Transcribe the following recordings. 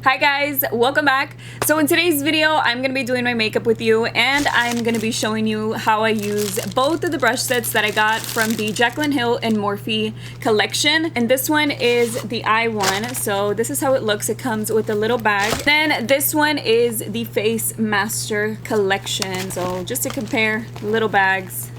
Hi guys, welcome back. So in today's video, I'm going to be doing my makeup with you, and I'm going to be showing you how I use both of the brush sets that I got from the Jaclyn Hill and Morphe collection. And this one is the eye one. So this is how it looks. It comes with a little bag. Then this one is the Face Master collection. So just to compare little bags.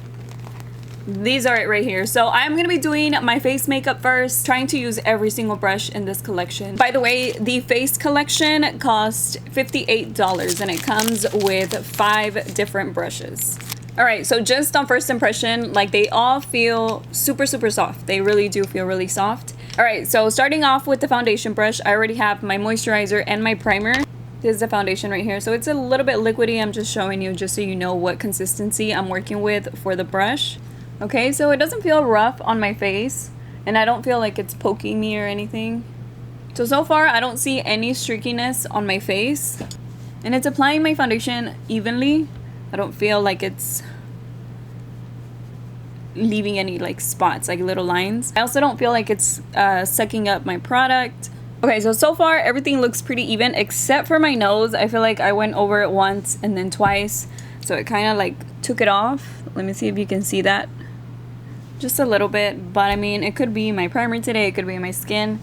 These are it right here. So I'm going to be doing my face makeup first, trying to use every single brush in this collection. By the way, the face collection cost $58 and it comes with 5 different brushes. Alright, so just on first impression, like they all feel super soft. They really do feel really soft. Alright, so starting off with the foundation brush, I already have my moisturizer and my primer. This is the foundation right here. So it's a little bit liquidy. I'm just showing you just so you know what consistency I'm working with for the brush. Okay, so it doesn't feel rough on my face, and I don't feel like it's poking me or anything. So far, I don't see any streakiness on my face, and it's applying my foundation evenly. I don't feel like it's leaving any like spots, like little lines. I also don't feel like it's sucking up my product. Okay, so far, everything looks pretty even, except for my nose. I feel like I went over it once and then twice, so it kind of like took it off. Let me see if you can see that. Just a little bit, but I mean, it could be my primer today, it could be my skin,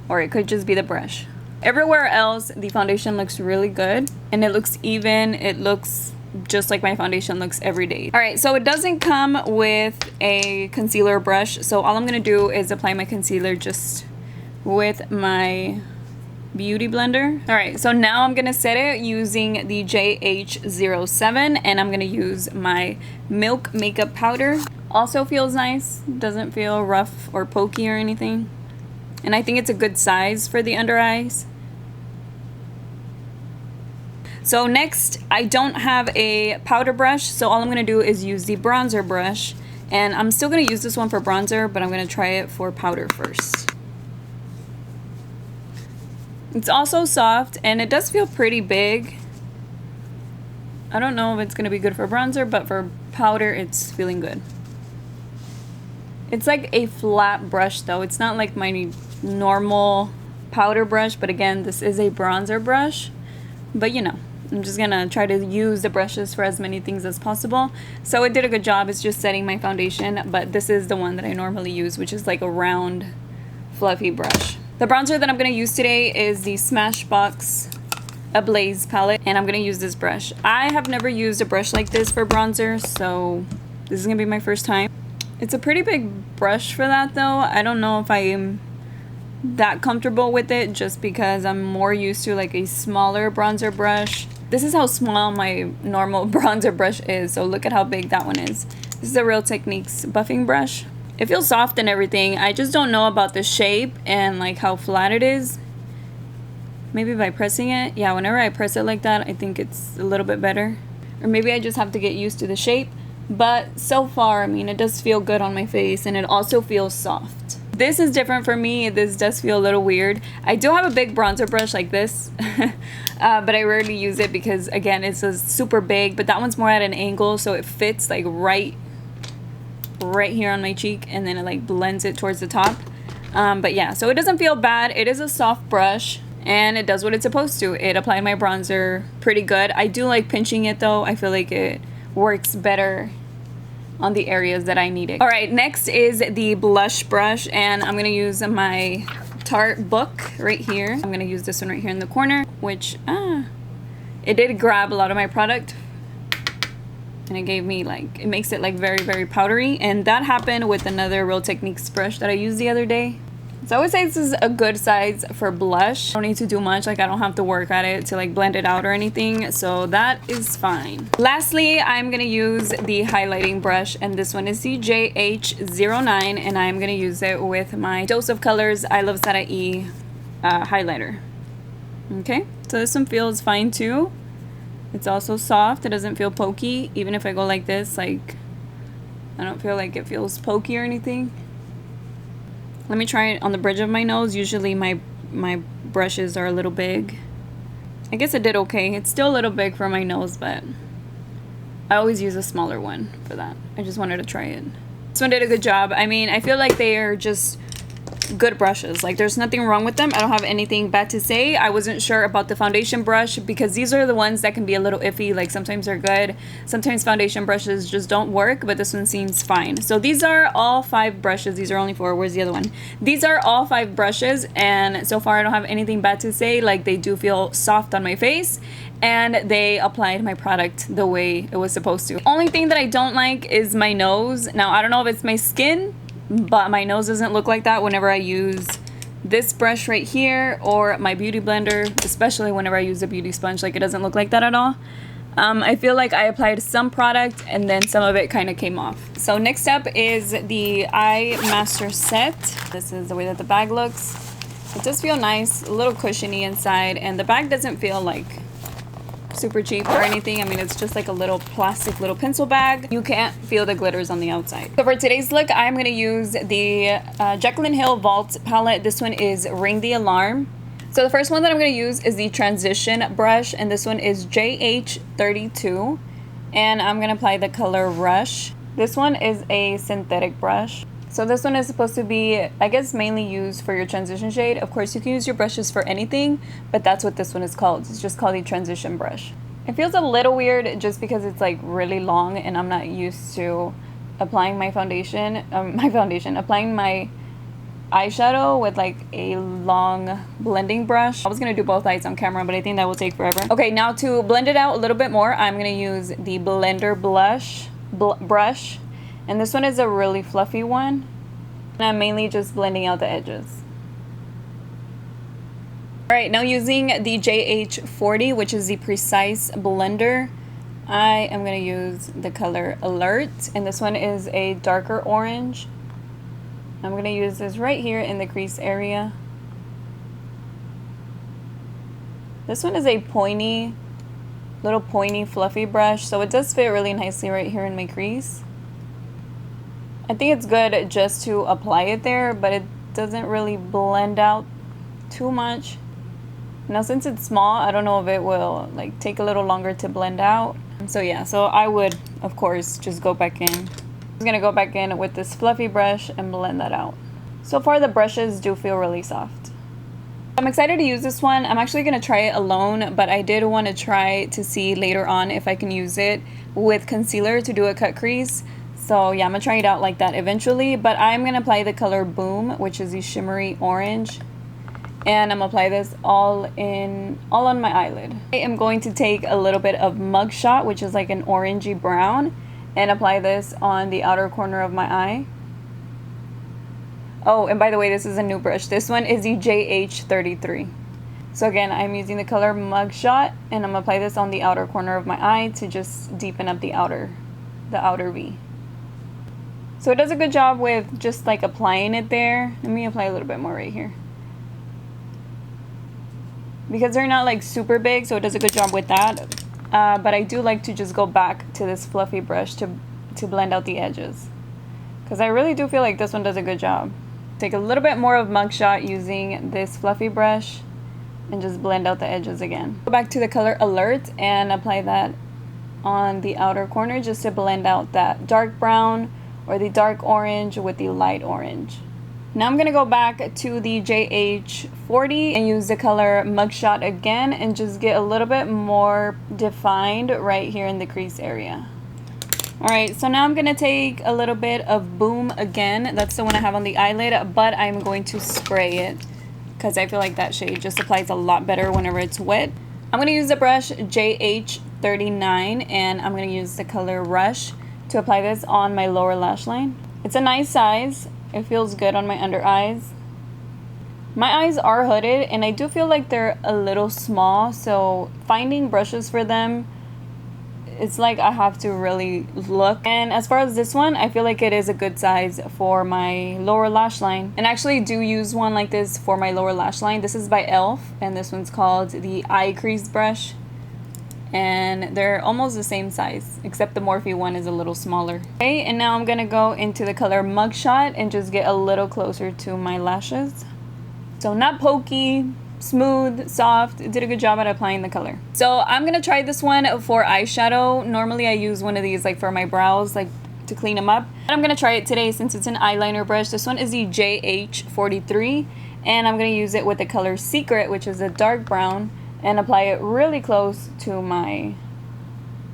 or it could just be the brush. Everywhere else, the foundation looks really good, and it looks even. It looks just like my foundation looks every day. Alright, so it doesn't come with a concealer brush, so all I'm gonna do is apply my concealer just with my beauty blender. Alright, so now I'm gonna set it using the JH07, and I'm gonna use my Milk Makeup Powder. Also feels nice, doesn't feel rough or pokey or anything, and I think it's a good size for the under eyes. So next, I don't have a powder brush, so all I'm gonna do is use the bronzer brush, and I'm still gonna use this one for bronzer, but I'm gonna try it for powder first. It's also soft, and it does feel pretty big. I don't know if it's gonna be good for bronzer, but for powder, it's feeling good. It's like a flat brush though. It's not like my normal powder brush, but again, this is a bronzer brush. But you know, I'm just gonna try to use the brushes for as many things as possible. So it did a good job. It's just setting my foundation, but this is the one that I normally use, which is like a round, fluffy brush. The bronzer that I'm gonna use today is the Smashbox Ablaze palette, and I'm gonna use this brush. I have never used a brush like this for bronzer, so this is gonna be my first time. It's a pretty big brush for that though. I don't know if I am that comfortable with it, just because I'm more used to like a smaller bronzer brush. This is how small my normal bronzer brush is, so look at how big that one is. This is a Real Techniques buffing brush. It feels soft and everything. I just don't know about the shape and like how flat it is. Maybe by pressing it. Yeah, whenever I press it like that, I think it's a little bit better. Or maybe I just have to get used to the shape. But so far, I mean, it does feel good on my face, and it also feels soft. This is different for me. This does feel a little weird. I do have a big bronzer brush like this, but I rarely use it because, again, it's a super big, but that one's more at an angle, so it fits like right here on my cheek, and then it like blends it towards the top. But yeah, so it doesn't feel bad. It is a soft brush, and it does what it's supposed to. It applied my bronzer pretty good. I do like pinching it though. I feel like it works better on the areas that I need it. Alright, next is the blush brush, and I'm gonna use my Tarte Book right here. I'm gonna use this one right here in the corner, which it did grab a lot of my product, and it gave me like, it makes it like very powdery, and that happened with another Real Techniques brush that I used the other day. So I would say this is a good size for blush. I don't need to do much, like I don't have to work at it to like blend it out or anything, so that is fine. Lastly, I'm gonna use the highlighting brush, and this one is the JH09, and I'm gonna use it with my Dose of Colors I Love Sara E highlighter. Okay, so this one feels fine too. It's also soft. It doesn't feel pokey. Even if I go like this, like I don't feel like it feels pokey or anything. Let me try it on the bridge of my nose. Usually my brushes are a little big. I guess it did okay. It's still a little big for my nose, but I always use a smaller one for that. I just wanted to try it. This one did a good job. I mean, I feel like they are just good brushes. Like, there's nothing wrong with them. I don't have anything bad to say. I wasn't sure about the foundation brush because these are the ones that can be a little iffy. Like, sometimes they're good, sometimes foundation brushes just don't work, but this one seems fine. So these are all 5 brushes. These are only 4. Where's the other one? These are all 5 brushes, and so far I don't have anything bad to say. Like, they do feel soft on my face, and they applied my product the way it was supposed to. The only thing that I don't like is my nose. Now, I don't know if it's my skin, but my nose doesn't look like that whenever I use this brush right here or my beauty blender, especially whenever I use a beauty sponge. Like, it doesn't look like that at all. I feel like I applied some product and then some of it kind of came off. So next up is the Eye Master Set. This is the way that the bag looks. It does feel nice, a little cushiony inside, and the bag doesn't feel like super cheap or anything. I mean, it's just like a little plastic little pencil bag. You can't feel the glitters on the outside. So for today's look, I'm going to use the Jaclyn Hill Vault palette. This one is Ring the Alarm. So the first one that I'm going to use is the Transition brush, and this one is JH32, and I'm going to apply the color Rush. This one is a synthetic brush. So this one is supposed to be, I guess, mainly used for your transition shade. Of course, you can use your brushes for anything, but that's what this one is called. It's just called the transition brush. It feels a little weird just because it's like really long and I'm not used to applying my foundation, applying my eyeshadow with like a long blending brush. I was gonna do both eyes on camera, but I think that will take forever. Okay, now to blend it out a little bit more, I'm gonna use the Blender brush. And this one is a really fluffy one. And I'm mainly just blending out the edges. Alright, now using the JH40, which is the Precise Blender, I am going to use the color Alert. And this one is a darker orange. I'm going to use this right here in the crease area. This one is a little pointy, fluffy brush. So it does fit really nicely right here in my crease. I think it's good just to apply it there, but it doesn't really blend out too much. Now, since it's small, I don't know if it will like take a little longer to blend out. So yeah, so I would, of course, just go back in. I'm just gonna go back in with this fluffy brush and blend that out. So far, the brushes do feel really soft. I'm excited to use this one. I'm actually gonna try it alone, but I did want to try to see later on if I can use it with concealer to do a cut crease. So yeah, I'm gonna try it out like that eventually, but I'm gonna apply the color Boom, which is the shimmery orange, and I'm gonna apply this all on my eyelid. I am going to take a little bit of Mugshot, which is like an orangey brown, and apply this on the outer corner of my eye. Oh, and by the way, this is a new brush. This one is the JH33. So again, I'm using the color Mugshot, and I'm gonna apply this on the outer corner of my eye to just deepen up the outer V. So it does a good job with just like applying it there. Let me apply a little bit more right here. Because they're not like super big, so it does a good job with that. But I do like to just go back to this fluffy brush to blend out the edges. Because I really do feel like this one does a good job. Take a little bit more of Mugshot using this fluffy brush and just blend out the edges again. Go back to the color Alert and apply that on the outer corner just to blend out that dark brown or the dark orange with the light orange. Now I'm gonna go back to the JH40 and use the color Mugshot again and just get a little bit more defined right here in the crease area. Alright, so now I'm gonna take a little bit of Boom again. That's the one I have on the eyelid, but I'm going to spray it because I feel like that shade just applies a lot better whenever it's wet. I'm gonna use the brush JH39 and I'm gonna use the color Rush to apply this on my lower lash line. It's a nice size. It feels good on my under eyes. My eyes are hooded and I do feel like they're a little small, so finding brushes for them, it's like I have to really look. And as far as this one, I feel like it is a good size for my lower lash line. And I actually do use one like this for my lower lash line. This is by e.l.f. and this one's called the Eye Crease Brush. And they're almost the same size, except the Morphe one is a little smaller. Okay, and now I'm gonna go into the color Mugshot and just get a little closer to my lashes. So not pokey, smooth, soft. It did a good job at applying the color. So I'm gonna try this one for eyeshadow. Normally I use one of these like for my brows, like to clean them up. I'm gonna try it today since it's an eyeliner brush. This one is the JH43, and I'm gonna use it with the color Secret, which is a dark brown, and apply it really close to my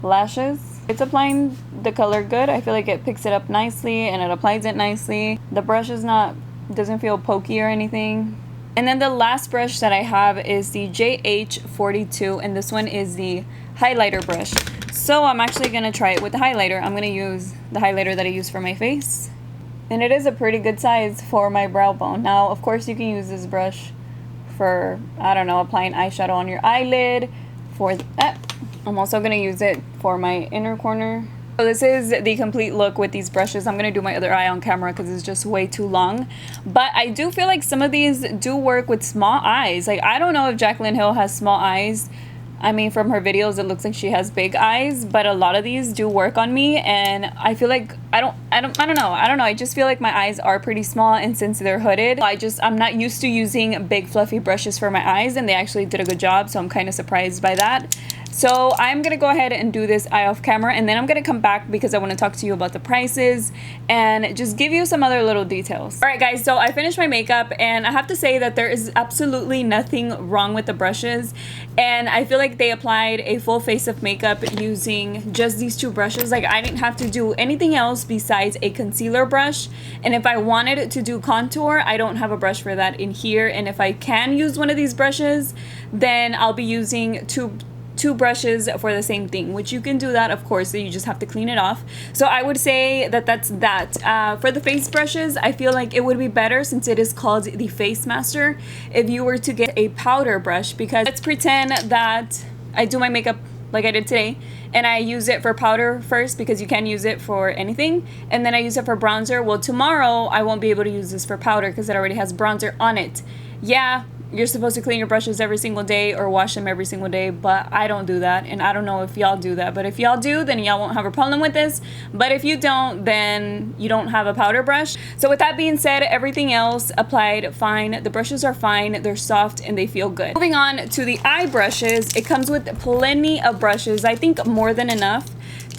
lashes. It's applying the color good. I feel like it picks it up nicely and it applies it nicely. The brush doesn't feel pokey or anything. And then the last brush that I have is the JH42, and this one is the highlighter brush. So I'm actually gonna try it with the highlighter. I'm gonna use the highlighter that I use for my face, and it is a pretty good size for my brow bone. Now, of course, you can use this brush for, I don't know, applying eyeshadow on your eyelid. I'm also gonna use it for my inner corner. So this is the complete look with these brushes. I'm gonna do my other eye on camera because it's just way too long. But I do feel like some of these do work with small eyes. Like, I don't know if Jaclyn Hill has small eyes. I mean, from her videos, it looks like she has big eyes, but a lot of these do work on me, and I feel like I don't know. I just feel like my eyes are pretty small, and since they're hooded, I'm not used to using big fluffy brushes for my eyes, and they actually did a good job, so I'm kind of surprised by that. So I'm gonna go ahead and do this eye off camera, and then I'm gonna come back because I want to talk to you about the prices and just give you some other little details. All right, guys, so I finished my makeup, and I have to say that there is absolutely nothing wrong with the brushes, and I feel like they applied a full face of makeup using just these two brushes. Like, I didn't have to do anything else besides a concealer brush, and if I wanted to do contour, I don't have a brush for that in here, and if I can use one of these brushes, then I'll be using two brushes for the same thing, which you can do that, of course, so you just have to clean it off. So I would say that that's that. For the face brushes, I feel like it would be better, since it is called the Face Master, if you were to get a powder brush, because let's pretend that I do my makeup like I did today, and I use it for powder first, because you can use it for anything, and then I use it for bronzer. Well, tomorrow I won't be able to use this for powder because it already has bronzer on it. Yeah, you're supposed to clean your brushes every single day or wash them every single day, but I don't do that, and I don't know if y'all do that. But if y'all do, then y'all won't have a problem with this, but if you don't, then you don't have a powder brush. So with that being said, everything else applied fine. The brushes are fine, they're soft, and they feel good. Moving on to the eye brushes, it comes with plenty of brushes. I think more than enough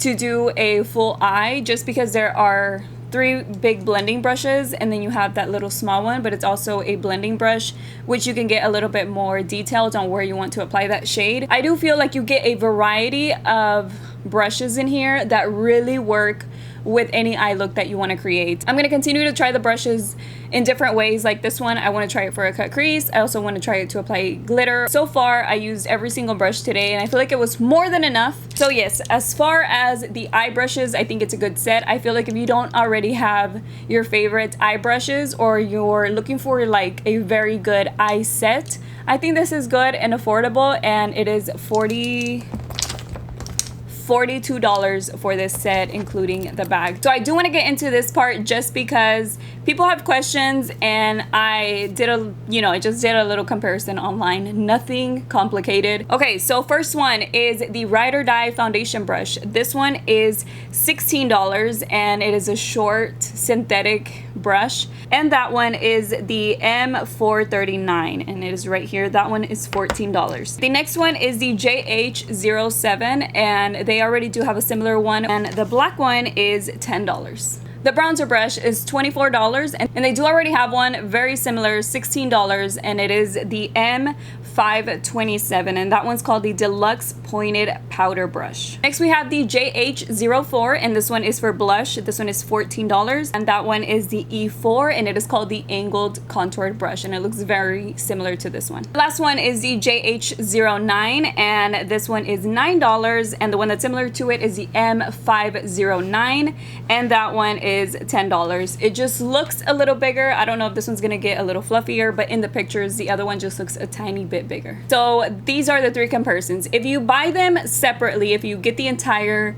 to do a full eye, just because there are 3 big blending brushes, and then you have that little small one, but it's also a blending brush, which you can get a little bit more detailed on where you want to apply that shade. I do feel like you get a variety of brushes in here that really work with any eye look that you want to create. I'm going to continue to try the brushes in different ways. Like this one, I want to try it for a cut crease. I also want to try it to apply glitter. So far, I used every single brush today, and I feel like it was more than enough. So yes, as far as the eye brushes, I think it's a good set. I feel like if you don't already have your favorite eye brushes, or you're looking for like a very good eye set, I think this is good and affordable, and it is $42 for this set, including the bag. So I do want to get into this part just because people have questions, and I just did a little comparison online. Nothing complicated. Okay, so first one is the Ride or Die foundation brush. This one is $16, and it is a short synthetic brush, and that one is the M439, and it is right here. That one is $14. The next one is the JH07, and they already do have a similar one, and the black one is $10. The bronzer brush is $24, and they do already have one very similar, $16, and it is the M527, and that one's called the Deluxe Pointed Powder Brush. Next we have the JH04, and this one is for blush. This one is $14, and that one is the E4, and it is called the Angled Contoured Brush, and it looks very similar to this one. The last one is the JH09, and this one is $9, and the one that's similar to it is the M509, and that one is $10. It just looks a little bigger. I don't know if this one's gonna get a little fluffier, but in the pictures, the other one just looks a tiny bit bigger. So these are the 3 comparisons. If you buy them separately, if you get the entire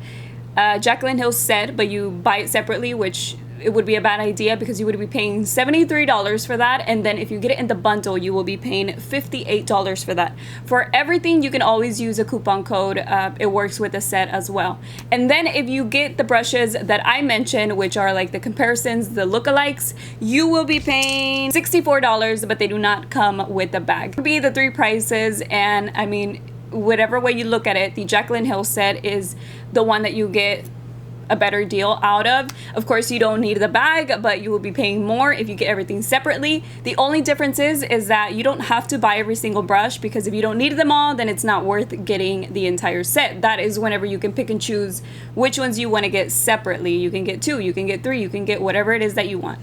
Jaclyn Hill set, but you buy it separately, which it would be a bad idea because you would be paying $73 for that, and then if you get it in the bundle, you will be paying $58 for that. For everything, you can always use a coupon code. It works with the set as well. And then if you get the brushes that I mentioned, which are like the comparisons, the lookalikes, you will be paying $64, but they do not come with the bag. It would be the 3 prices, and I mean, whatever way you look at it, the Jaclyn Hill set is the one that you get a better deal out of. Of course, you don't need the bag, but you will be paying more if you get everything separately. The only difference is that you don't have to buy every single brush, because if you don't need them all, then it's not worth getting the entire set. That is whenever you can pick and choose which ones you want to get separately. You can get 2, you can get 3, you can get whatever it is that you want.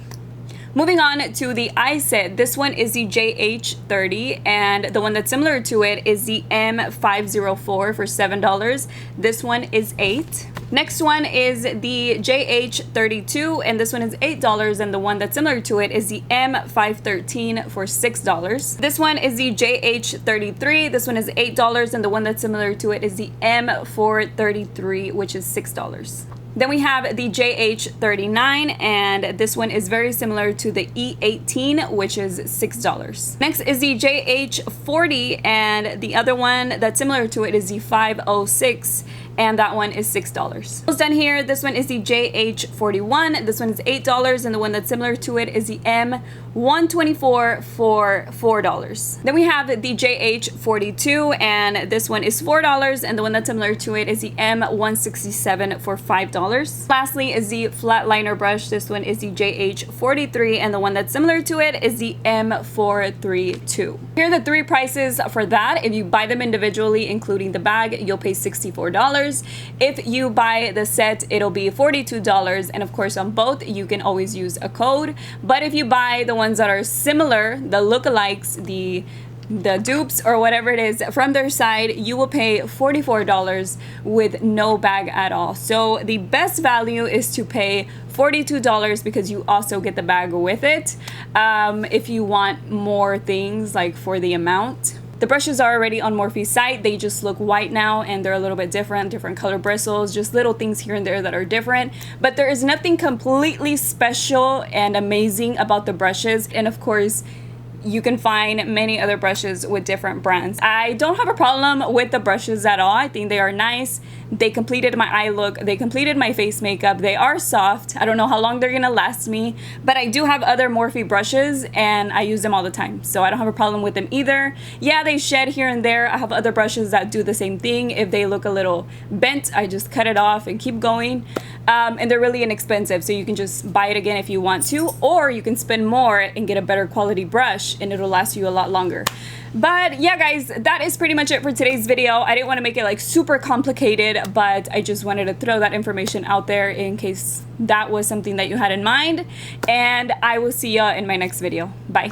Moving on to the eye set, this one is the JH30, and the one that's similar to it is the M504 for $7. This one is $8. Next one is the JH32, and this one is $8, and the one that's similar to it is the M513 for $6. This one is the JH33, this one is $8, and the one that's similar to it is the M433, which is $6. Then we have the JH39, and this one is very similar to the E18, which is $6. Next is the JH40, and the other one that's similar to it is the 506, and that one is $6. Almost done here. This one is the JH41, this one is $8, and the one that's similar to it is the M124 for $4. Then we have the JH42, and this one is $4, and the one that's similar to it is the M167 for $5. Lastly is the flat liner brush. This one is the JH43, and the one that's similar to it is the M432. Here are the 3 prices for that. If you buy them individually, including the bag, you'll pay $64. If you buy the set, it'll be $42, and of course on both you can always use a code. But if you buy the ones that are similar, the lookalikes, the dupes or whatever it is from their side, you will pay $44 with no bag at all. So the best value is to pay $42 because you also get the bag with it. If you want more things like for the amount. The brushes are already on Morphe's site. They just look white now, and they're a little bit different color bristles, just little things here and there that are different. But there is nothing completely special and amazing about the brushes. And of course, you can find many other brushes with different brands. I don't have a problem with the brushes at all. I think they are nice. They completed my eye look. They completed my face makeup. They are soft. I don't know how long they're gonna last me, but I do have other Morphe brushes and I use them all the time. So I don't have a problem with them either. Yeah, they shed here and there. I have other brushes that do the same thing. If they look a little bent, I just cut it off and keep going. And they're really inexpensive, so you can just buy it again if you want to, or you can spend more and get a better quality brush and it'll last you a lot longer. But yeah guys, that is pretty much it for today's video. I didn't want to make it like super complicated, but I just wanted to throw that information out there in case that was something that you had in mind. And I will see ya in my next video. Bye.